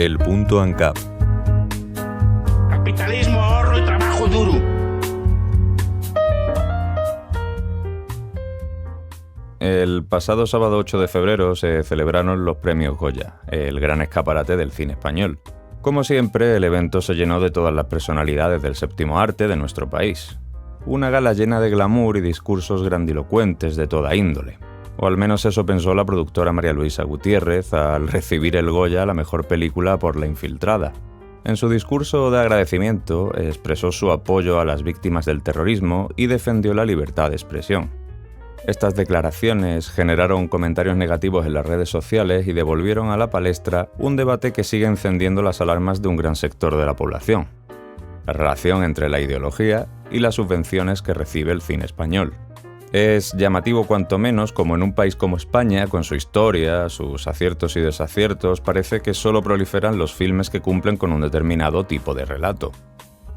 El punto ANCAP. Capitalismo, ahorro y trabajo duro. El pasado sábado 8 de febrero se celebraron los premios Goya, el gran escaparate del cine español. Como siempre, el evento se llenó de todas las personalidades del séptimo arte de nuestro país. Una gala llena de glamour y discursos grandilocuentes de toda índole. O al menos eso pensó la productora María Luisa Gutiérrez al recibir el Goya a la mejor película por La Infiltrada. En su discurso de agradecimiento expresó su apoyo a las víctimas del terrorismo y defendió la libertad de expresión. Estas declaraciones generaron comentarios negativos en las redes sociales y devolvieron a la palestra un debate que sigue encendiendo las alarmas de un gran sector de la población: la relación entre la ideología y las subvenciones que recibe el cine español. Es llamativo cuanto menos como en un país como España, con su historia, sus aciertos y desaciertos, parece que solo proliferan los filmes que cumplen con un determinado tipo de relato.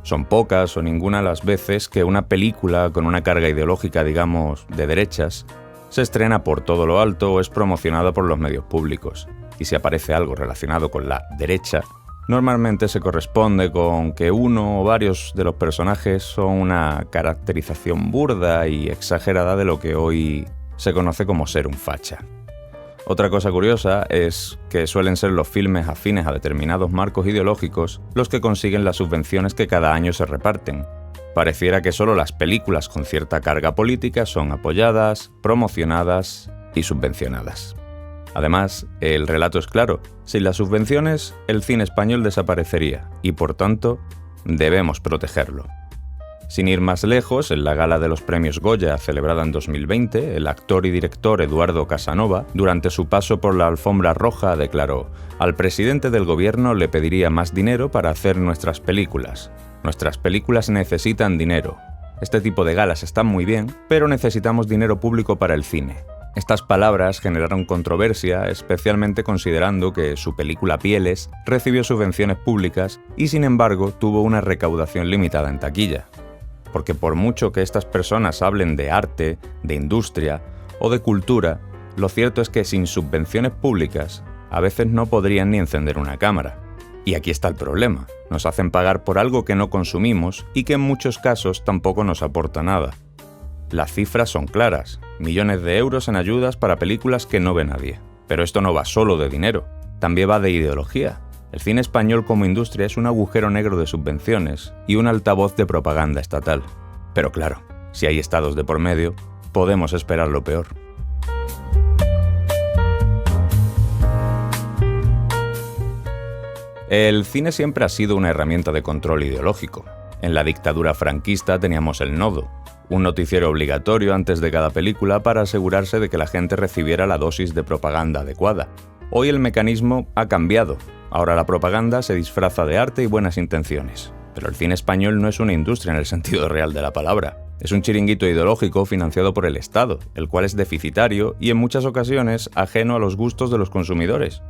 Son pocas o ninguna las veces que una película con una carga ideológica, digamos, de derechas, se estrena por todo lo alto o es promocionada por los medios públicos. Y si aparece algo relacionado con la derecha, normalmente se corresponde con que uno o varios de los personajes son una caracterización burda y exagerada de lo que hoy se conoce como ser un facha. Otra cosa curiosa es que suelen ser los filmes afines a determinados marcos ideológicos los que consiguen las subvenciones que cada año se reparten. Pareciera que solo las películas con cierta carga política son apoyadas, promocionadas y subvencionadas. Además, el relato es claro: sin las subvenciones, el cine español desaparecería y, por tanto, debemos protegerlo. Sin ir más lejos, en la gala de los premios Goya celebrada en 2020, el actor y director Eduardo Casanova, durante su paso por la alfombra roja, declaró: «Al presidente del gobierno le pediría más dinero para hacer nuestras películas. Nuestras películas necesitan dinero. Este tipo de galas están muy bien, pero necesitamos dinero público para el cine». Estas palabras generaron controversia, especialmente considerando que su película Pieles recibió subvenciones públicas y, sin embargo, tuvo una recaudación limitada en taquilla. Porque por mucho que estas personas hablen de arte, de industria o de cultura, lo cierto es que sin subvenciones públicas, a veces no podrían ni encender una cámara. Y aquí está el problema: nos hacen pagar por algo que no consumimos y que en muchos casos tampoco nos aporta nada. Las cifras son claras: millones de euros en ayudas para películas que no ve nadie. Pero esto no va solo de dinero, también va de ideología. El cine español como industria es un agujero negro de subvenciones y un altavoz de propaganda estatal. Pero claro, si hay estados de por medio, podemos esperar lo peor. El cine siempre ha sido una herramienta de control ideológico. En la dictadura franquista teníamos El Nodo, un noticiero obligatorio antes de cada película para asegurarse de que la gente recibiera la dosis de propaganda adecuada. Hoy el mecanismo ha cambiado. Ahora la propaganda se disfraza de arte y buenas intenciones. Pero el cine español no es una industria en el sentido real de la palabra. Es un chiringuito ideológico financiado por el Estado, el cual es deficitario y en muchas ocasiones ajeno a los gustos de los consumidores.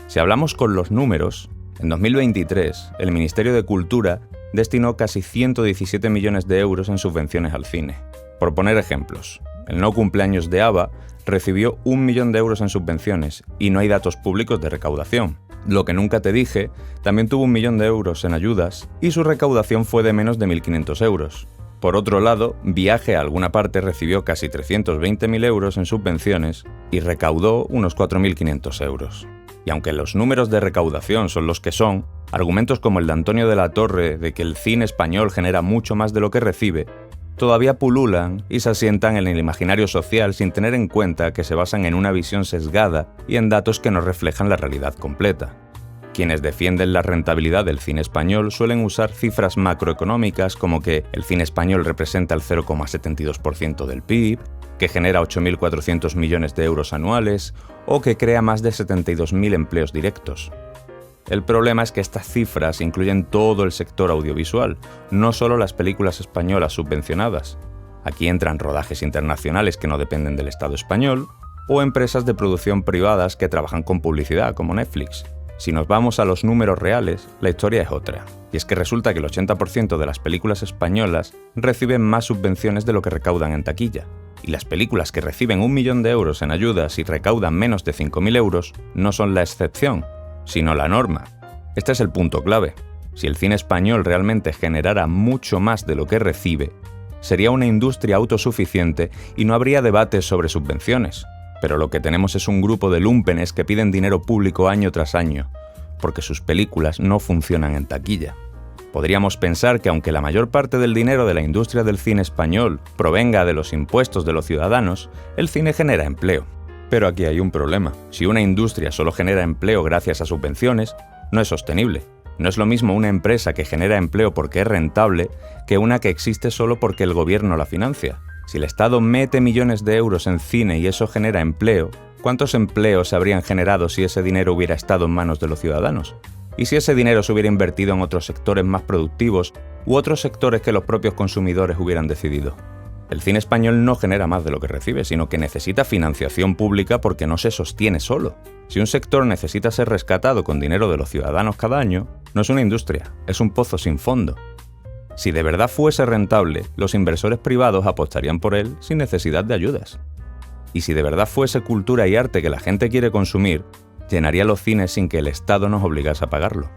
Si hablamos con los números, en 2023 el Ministerio de Cultura destinó casi 117 millones de euros en subvenciones al cine. Por poner ejemplos, el No Cumpleaños de ABBA recibió 1 millón de euros en subvenciones y no hay datos públicos de recaudación. Lo que nunca te dije también tuvo 1 millón de euros en ayudas y su recaudación fue de menos de 1.500 euros. Por otro lado, Viaje a alguna parte recibió casi 320.000 euros en subvenciones y recaudó unos 4.500 euros. Y aunque los números de recaudación son los que son, argumentos como el de Antonio de la Torre de que el cine español genera mucho más de lo que recibe, todavía pululan y se asientan en el imaginario social sin tener en cuenta que se basan en una visión sesgada y en datos que no reflejan la realidad completa. Quienes defienden la rentabilidad del cine español suelen usar cifras macroeconómicas como que el cine español representa el 0,72% del PIB, que genera 8.400 millones de euros anuales o que crea más de 72.000 empleos directos. El problema es que estas cifras incluyen todo el sector audiovisual, no solo las películas españolas subvencionadas. Aquí entran rodajes internacionales que no dependen del Estado español o empresas de producción privadas que trabajan con publicidad, como Netflix. Si nos vamos a los números reales, la historia es otra. Y es que resulta que el 80% de las películas españolas reciben más subvenciones de lo que recaudan en taquilla. Y las películas que reciben 1 millón de euros en ayudas y recaudan menos de 5.000 euros no son la excepción, sino la norma. Este es el punto clave. Si el cine español realmente generara mucho más de lo que recibe, sería una industria autosuficiente y no habría debates sobre subvenciones. Pero lo que tenemos es un grupo de lúmpenes que piden dinero público año tras año, porque sus películas no funcionan en taquilla. Podríamos pensar que aunque la mayor parte del dinero de la industria del cine español provenga de los impuestos de los ciudadanos, el cine genera empleo. Pero aquí hay un problema. Si una industria solo genera empleo gracias a subvenciones, no es sostenible. No es lo mismo una empresa que genera empleo porque es rentable que una que existe solo porque el gobierno la financia. Si el Estado mete millones de euros en cine y eso genera empleo, ¿cuántos empleos se habrían generado si ese dinero hubiera estado en manos de los ciudadanos? ¿Y si ese dinero se hubiera invertido en otros sectores más productivos u otros sectores que los propios consumidores hubieran decidido? El cine español no genera más de lo que recibe, sino que necesita financiación pública porque no se sostiene solo. Si un sector necesita ser rescatado con dinero de los ciudadanos cada año, no es una industria, es un pozo sin fondo. Si de verdad fuese rentable, los inversores privados apostarían por él sin necesidad de ayudas. Y si de verdad fuese cultura y arte que la gente quiere consumir, llenaría los cines sin que el Estado nos obligase a pagarlo.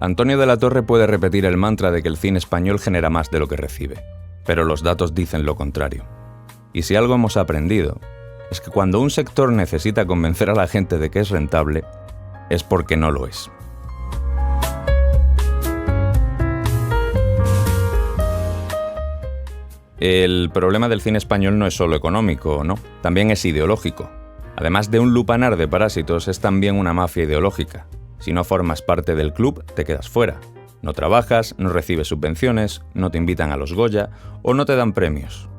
Antonio de la Torre puede repetir el mantra de que el cine español genera más de lo que recibe, pero los datos dicen lo contrario. Y si algo hemos aprendido, es que cuando un sector necesita convencer a la gente de que es rentable, es porque no lo es. El problema del cine español no es solo económico, no, también es ideológico. Además de un lupanar de parásitos, es también una mafia ideológica. Si no formas parte del club, te quedas fuera. No trabajas, no recibes subvenciones, no te invitan a los Goya o no te dan premios.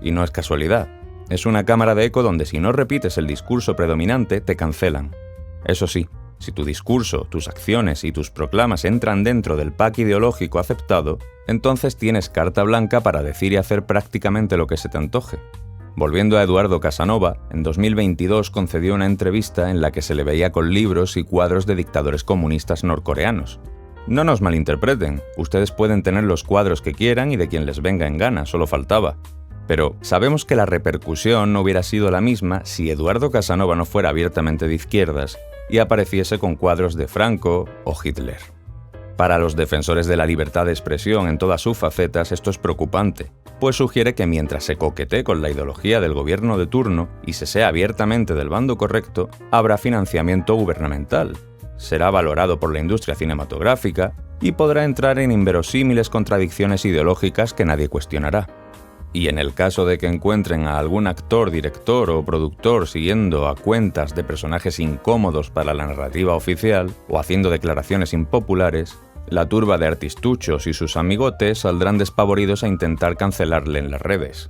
Y no es casualidad. Es una cámara de eco donde si no repites el discurso predominante, te cancelan. Eso sí, si tu discurso, tus acciones y tus proclamas entran dentro del pack ideológico aceptado, entonces tienes carta blanca para decir y hacer prácticamente lo que se te antoje. Volviendo a Eduardo Casanova, en 2022 concedió una entrevista en la que se le veía con libros y cuadros de dictadores comunistas norcoreanos. No nos malinterpreten, ustedes pueden tener los cuadros que quieran y de quien les venga en gana, solo faltaba. Pero sabemos que la repercusión no hubiera sido la misma si Eduardo Casanova no fuera abiertamente de izquierdas y apareciese con cuadros de Franco o Hitler. Para los defensores de la libertad de expresión en todas sus facetas esto es preocupante, pues sugiere que mientras se coquetee con la ideología del gobierno de turno y se sea abiertamente del bando correcto, habrá financiamiento gubernamental, será valorado por la industria cinematográfica y podrá entrar en inverosímiles contradicciones ideológicas que nadie cuestionará. Y en el caso de que encuentren a algún actor, director o productor siguiendo a cuentas de personajes incómodos para la narrativa oficial o haciendo declaraciones impopulares, la turba de artistuchos y sus amigotes saldrán despavoridos a intentar cancelarle en las redes.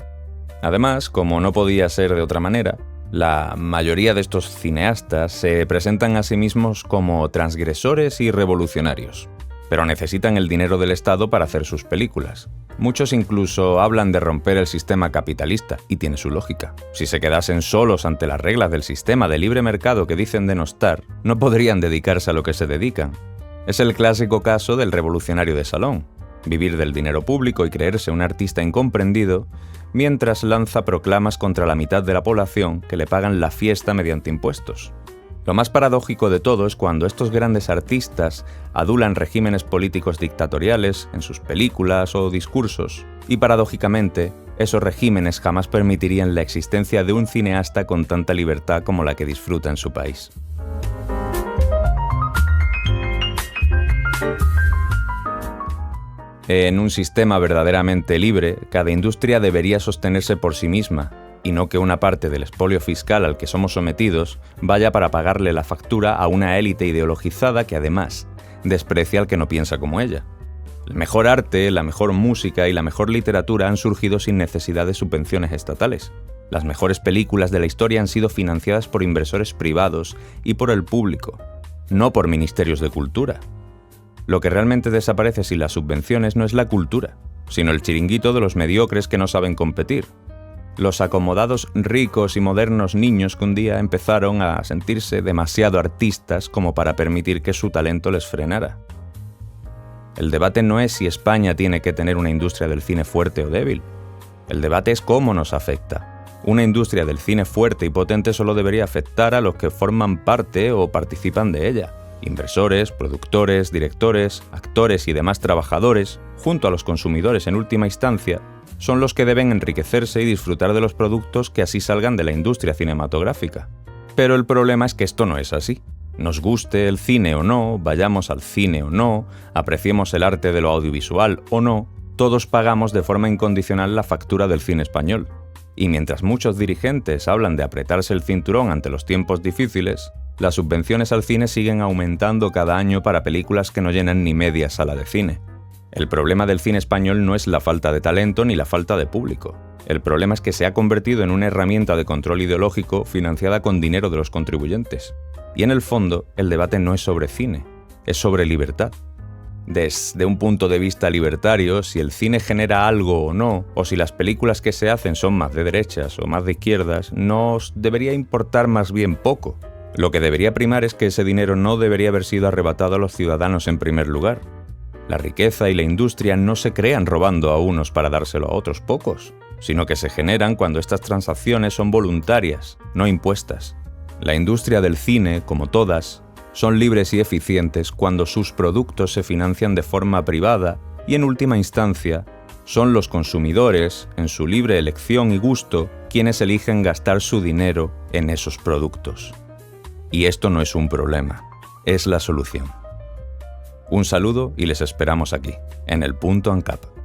Además, como no podía ser de otra manera, la mayoría de estos cineastas se presentan a sí mismos como transgresores y revolucionarios, pero necesitan el dinero del Estado para hacer sus películas. Muchos incluso hablan de romper el sistema capitalista, y tiene su lógica. Si se quedasen solos ante las reglas del sistema de libre mercado que dicen denostar, no podrían dedicarse a lo que se dedican. Es el clásico caso del revolucionario de salón, vivir del dinero público y creerse un artista incomprendido, mientras lanza proclamas contra la mitad de la población que le pagan la fiesta mediante impuestos. Lo más paradójico de todo es cuando estos grandes artistas adulan regímenes políticos dictatoriales en sus películas o discursos, y paradójicamente, esos regímenes jamás permitirían la existencia de un cineasta con tanta libertad como la que disfruta en su país. En un sistema verdaderamente libre, cada industria debería sostenerse por sí misma, y no que una parte del expolio fiscal al que somos sometidos vaya para pagarle la factura a una élite ideologizada que además desprecia al que no piensa como ella. El mejor arte, la mejor música y la mejor literatura han surgido sin necesidad de subvenciones estatales. Las mejores películas de la historia han sido financiadas por inversores privados y por el público, no por ministerios de cultura. Lo que realmente desaparece sin las subvenciones no es la cultura, sino el chiringuito de los mediocres que no saben competir. Los acomodados ricos y modernos niños que un día empezaron a sentirse demasiado artistas como para permitir que su talento les frenara. El debate no es si España tiene que tener una industria del cine fuerte o débil. El debate es cómo nos afecta. Una industria del cine fuerte y potente solo debería afectar a los que forman parte o participan de ella. Inversores, productores, directores, actores y demás trabajadores, junto a los consumidores en última instancia, son los que deben enriquecerse y disfrutar de los productos que así salgan de la industria cinematográfica. Pero el problema es que esto no es así. Nos guste el cine o no, vayamos al cine o no, apreciemos el arte de lo audiovisual o no, todos pagamos de forma incondicional la factura del cine español. Y mientras muchos dirigentes hablan de apretarse el cinturón ante los tiempos difíciles, las subvenciones al cine siguen aumentando cada año para películas que no llenan ni media sala de cine. El problema del cine español no es la falta de talento ni la falta de público. El problema es que se ha convertido en una herramienta de control ideológico financiada con dinero de los contribuyentes. Y en el fondo, el debate no es sobre cine, es sobre libertad. Desde un punto de vista libertario, si el cine genera algo o no, o si las películas que se hacen son más de derechas o más de izquierdas, nos debería importar más bien poco. Lo que debería primar es que ese dinero no debería haber sido arrebatado a los ciudadanos en primer lugar. La riqueza y la industria no se crean robando a unos para dárselo a otros pocos, sino que se generan cuando estas transacciones son voluntarias, no impuestas. La industria del cine, como todas, son libres y eficientes cuando sus productos se financian de forma privada y, en última instancia, son los consumidores, en su libre elección y gusto, quienes eligen gastar su dinero en esos productos. Y esto no es un problema, es la solución. Un saludo y les esperamos aquí, en el Punto ANCAP.